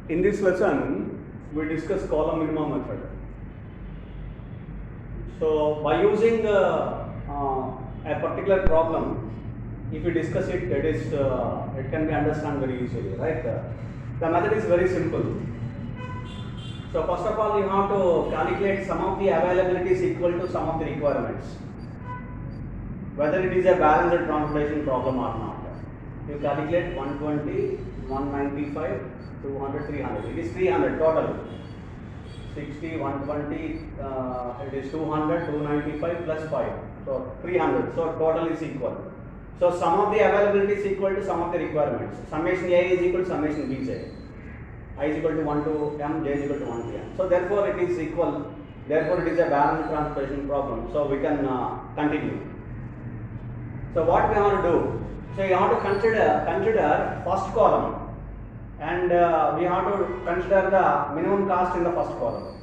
In this lesson, we discuss column minimum method. So, by using a particular problem, if you discuss it, it can be understood very easily, right? The method is very simple. So, first of all, you have to calculate sum of the availabilities equal to sum of the requirements, whether it is a balanced transportation problem or not. You calculate 120, 195, 200, 300. It is 300 total. 60, 120, it is 200, 295 plus 5. So 300. So total is equal. So sum of the availability is equal to sum of the requirements. Summation A is equal to summation Bj. I is equal to 1 to m, j is equal to 1 to m. So therefore it is equal. Therefore it is a balanced transportation problem. So we can continue. So what we have to do? So you have to consider first column. And we have to consider the minimum cost in the first column,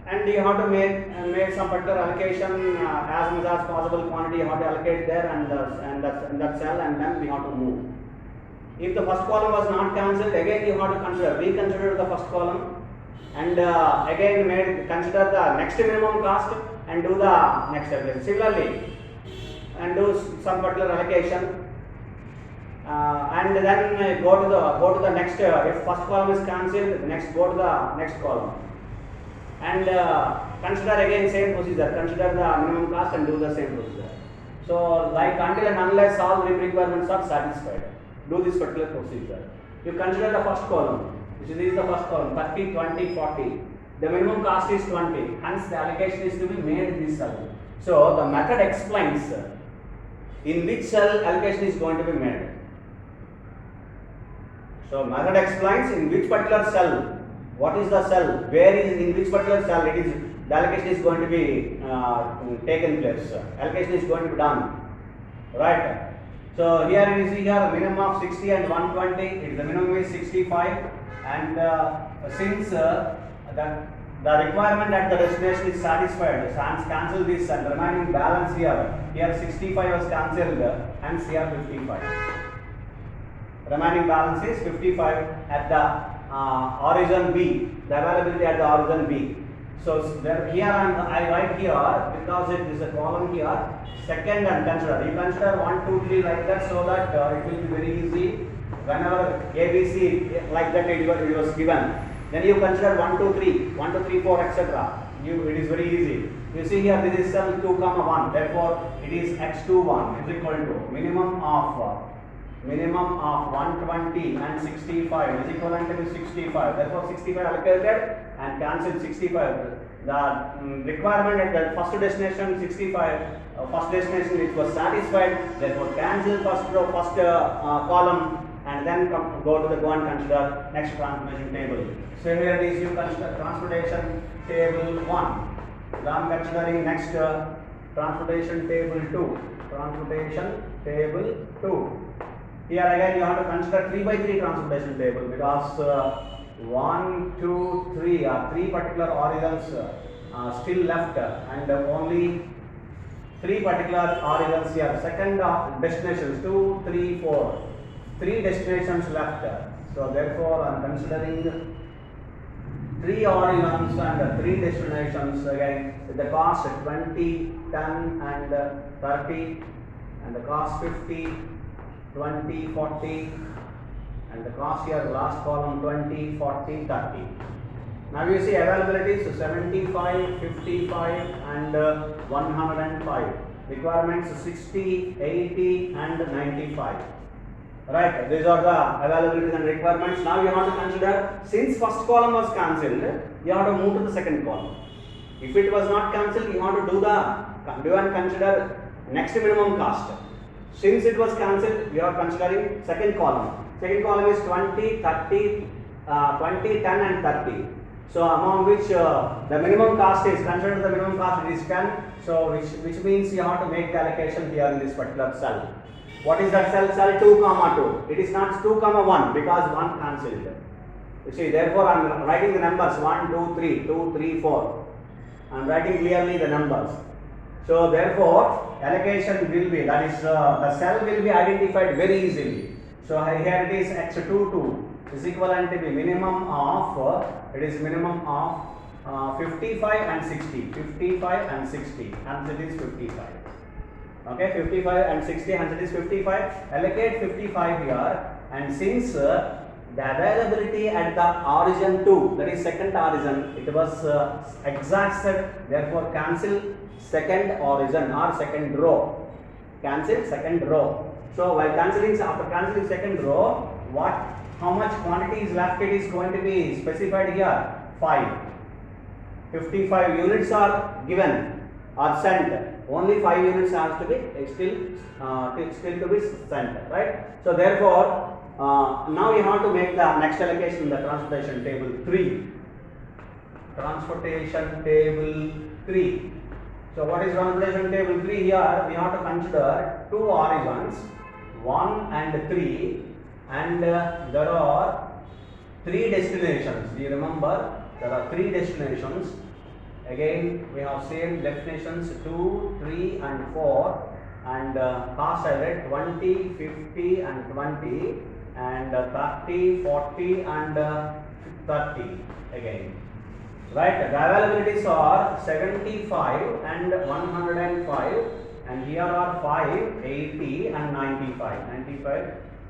and you have to make some particular allocation as much as possible quantity you have to allocate there and that cell, and then we have to move. If the first column was not cancelled, again you have to reconsider the first column, and again consider the next minimum cost and do the next allocation. Similarly, and do some particular allocation. And then go to the next. If first column is cancelled, next go to the next column, and consider again same procedure. Consider the minimum cost and do the same procedure. So like until and unless all requirements are satisfied, do this particular procedure. You consider the first column, which is the first column, 30, 20, 40. The minimum cost is 20. Hence the allocation is to be made in this cell. So the method explains in which cell allocation is going to be made. So method explains in which particular cell, what is the cell, where is in which particular cell it is the allocation is going to be taken place. Allocation is going to be done, right? So here you see here minimum of 60 and 120. The minimum is 65, and since the requirement at the destination is satisfied, cancel this and remaining balance here 65 was cancelled, hence here 55. Remaining balance is 55 at the origin B, the availability at the origin B. So there, here I write here because it is a column here, second and consider. You consider 1, 2, 3 like that, so that it will be very easy. Whenever ABC like that it was given, then you consider 1, 2, 3, 1, 2, 3, 4, etc. It is very easy. You see here this is cell 2, 1. Therefore it is x21 is equal to minimum of 120 and 65 is equivalent to 65. Therefore 65 allocated and cancelled 65. The requirement at the first destination 65, first destination which was satisfied. Therefore cancel first column, and then go and consider next transportation table. So here it is, you consider transportation table 1. Then considering next transportation table 2. Transportation table 2. Here again you have to consider 3 by 3 transportation table, because 1, 2, 3 are 3 particular origins still left, and only 3 particular origins here. Second destinations 2, 3, 4. 3 destinations left. So therefore I am considering 3 origins and 3 destinations again with the cost 20, 10 and 30, and the cost 50, 20, 40, and the cost here last column 20, 40, 30. Now you see availability, so 75, 55 and 105. Requirements 60, 80 and 95. Right, these are the availabilities and requirements. Now you have to consider, since first column was cancelled, you have to move to the second column. If it was not cancelled, you have to do and consider next minimum cost. Since it was cancelled, we are considering second column. Second column is 20, 30, 20, 10 and 30. So among which the minimum cost is considered, the minimum cost is 10. So which means you have to make the allocation here in this particular cell. What is that cell? Cell 2, 2. It is not 2, 1 because 1 cancelled. You see, therefore I am writing the numbers 1, 2, 3, 2, 3, 4. I am writing clearly the numbers. So therefore allocation will be, that is the cell will be identified very easily. So here it is x22, is equivalent to the minimum of, it is minimum of 55 and 60, 55 and 60, and it is 55. Okay, 55 and 60, and it is 55. Allocate 55 here, and since the availability at the origin 2, that is second origin, it was exhausted, therefore cancel second origin or second row. Cancel second row. So while cancelling, after cancelling second row, how much quantity is left? It is going to be specified here, 5. 55 units are given or sent. Only 5 units has to be still to be sent, right? So therefore, now you have to make the next allocation in the transportation table 3. Transportation table 3. So what is transportation table 3 here? We have to consider 2 origins, 1 and 3, and there are 3 destinations. Do you remember? There are 3 destinations. Again, we have same definitions 2, 3 and 4, and cost I read 20, 50 and 20, and 30, 40 and 30 again. Right, the availabilities are 75 and 105, and here are 5, 80 and 95,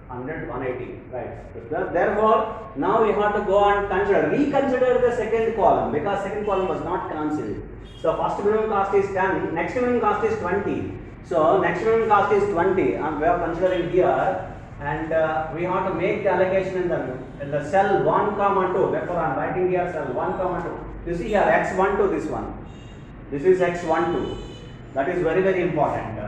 100, 180, right. Therefore, now we have to go and reconsider the second column, because second column was not cancelled. So first minimum cost is 10, next minimum cost is 20. So next minimum cost is 20, and we are considering here, and we have to make the allocation in the cell 1, 2. Therefore, I am writing here cell 1, 2. You see here x12, this one. This is x12. That is very, very important.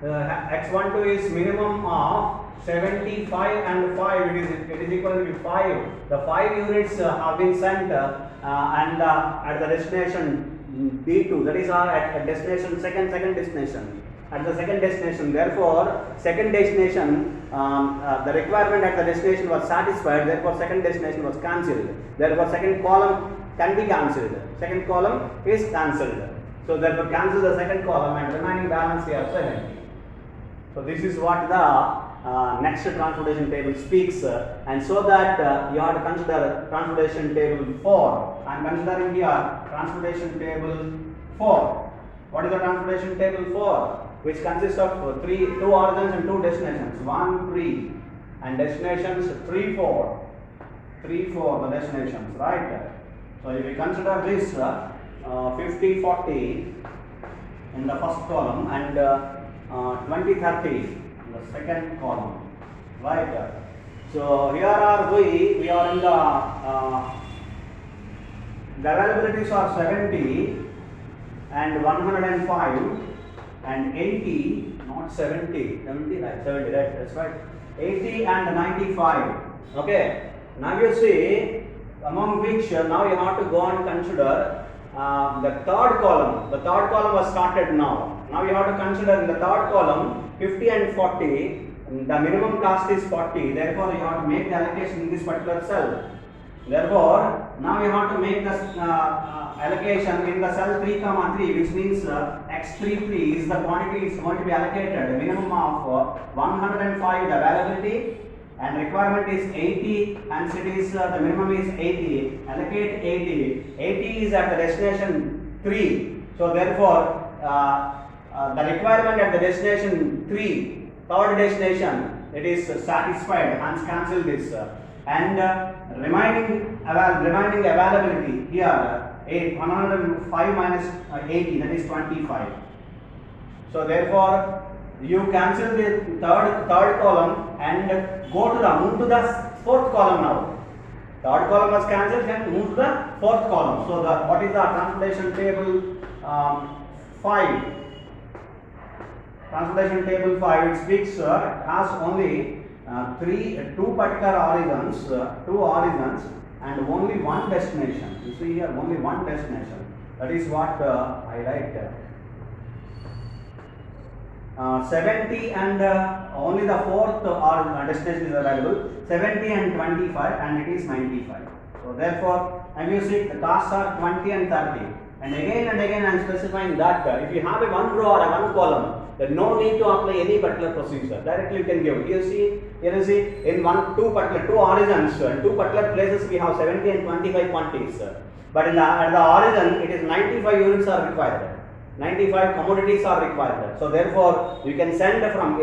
X12 is minimum of 75 and 5. It is equal to 5. The 5 units have been sent and at the destination D2. That is at destination second destination. At the second destination, therefore, second destination, the requirement at the destination was satisfied, therefore, second destination was cancelled. Therefore, second column can be cancelled. Second column is cancelled. So, therefore, cancel the second column and remaining balance here 70. So, this is what the next transportation table speaks, and so that you have to consider transportation table 4. I am considering here transportation table 4. What is the transportation table 4? Which consists of 2 origins and 2 destinations, 1, 3, and destinations 3, 4. 3, 4 the destinations, right? So if we consider this 50, 40 in the first column and 20, 30 in the second column, right? So here are we are in the availabilities are 70 and 105 and 80, not 70, 70, right, that's right, 80 and 95, okay. Now you see, among which now you have to go and consider the third column. The third column was started now. Now you have to consider in the third column 50 and 40, the minimum cost is 40, therefore you have to make the allocation in this particular cell. Therefore, now you have to make the allocation in the cell 3, 3, which means x33 is the quantity is going to be allocated, a minimum of 105 the availability, and requirement is 80, and it is the minimum is 80. Allocate 80. 80 is at the destination 3. So therefore, the requirement at the destination 3, third destination, it is satisfied. Hence cancel this. And remaining availability here 105 minus 80, that is 25. So therefore, you cancel the third column and move to the fourth column now. Third column was cancelled, then move to the fourth column. So what is the transportation table 5? Transportation table 5, it speaks has only 2 particular origins, 2 origins and only 1 destination. You see here only 1 destination. That is what I write. 70 and only the fourth destination is available, 70 and 25, and it is 95. So therefore, and you see the costs are 20 and 30. And again I am specifying that if you have a 1 row or a 1 column, There's no need to apply any particular procedure. Directly you can give. You see, here you see, in two origins, two particular places we have 70 and 25 quantities. But at the origin, it is 95 units are required. 95 commodities are required. So therefore, you can send from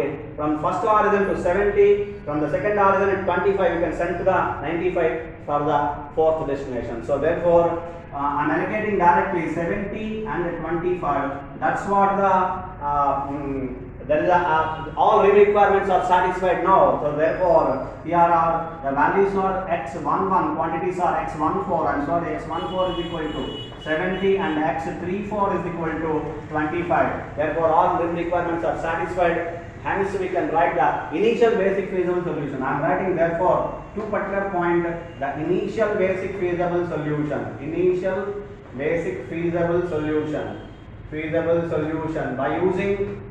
first origin to 70, from the second origin at 25, you can send to the 95 for the fourth destination. So therefore, I am allocating directly 70 and 25. That's what all requirements are satisfied now. So therefore, here are the values are x11, quantities are x14. I'm sorry, x14 is equal to 70 and x34 is equal to 25. Therefore, all requirements are satisfied. Hence, we can write the initial basic feasible solution. I am writing therefore two particular point, the initial basic feasible solution. Initial basic feasible solution. Feasible solution by using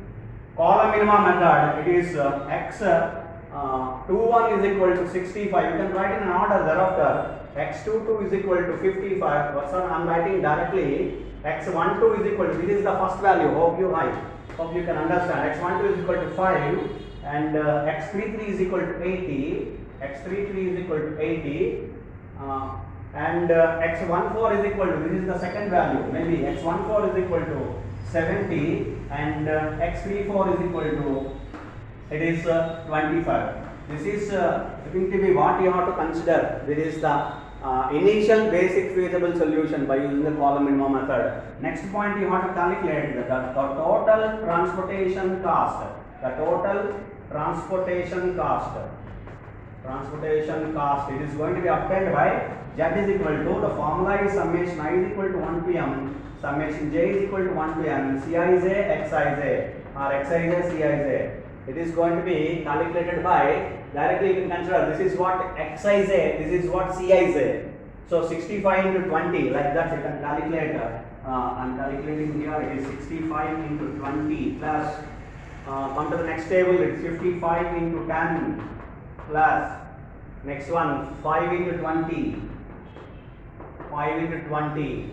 column minima method. It is x21 is equal to 65. You can write in an order thereafter. X22 is equal to 55. So I am writing directly x12 is equal to, this is the first value. Hope you can understand. X12 is equal to 5 and x33 is equal to 80. X33 is equal to 80 and x14 is equal to, this is the second value. Maybe x14 is equal to 70 and x34 is equal to, it is 25. This is going to be what you have to consider. This is the initial basic feasible solution by using the column minimum method. Next point, you have to calculate the total transportation cost. The total transportation cost. Transportation cost. It is going to be obtained by Z is equal to, the formula is summation I is equal to 1 to m, summation j is equal to 1 to n, Cij, Xij or Xij, Cij. It is going to be calculated by, directly you can consider this is what Xij, this is what Cij. So 65 into 20, like that you can calculate. I am calculating here, it is 65 into 20 plus, come to the next table, it is 55 into 10 plus, next one 5 into 20, 5 into 20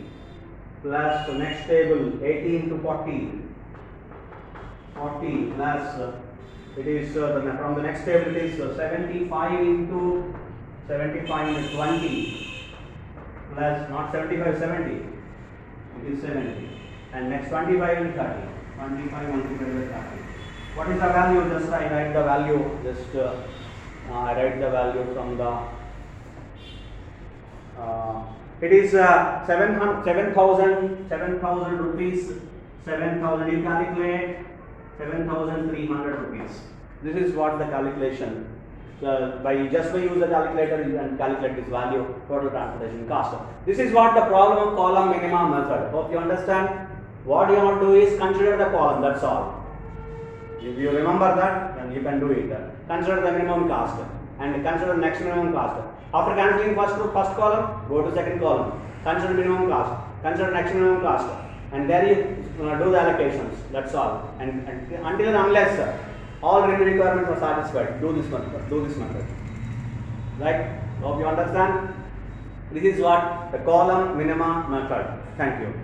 plus, so next table 80 into 40, 40 plus, it is from the next table it is 75 into 20 plus, not 75, 70, it is 70, and next 25 into 30, 25 multiplied by 30. What is the value? Just I write the value, I write the value from the, it is 7,000 rupees, 7,000, you calculate 7,300 rupees. This is what the calculation. By use the calculator you can calculate this value, total transportation cost. This is what the problem of column minimum method. Hope you understand. What you want to do is consider the column, that's all. If you remember that, then you can do it. Consider the minimum cost and consider next minimum cost. After cancelling first column, go to second column. Consider minimum cost, consider next minimum cost, and there you do the allocations. That's all. And until and unless all requirements are satisfied, do this method. Right? Hope you understand. This is what the column minima method. Thank you.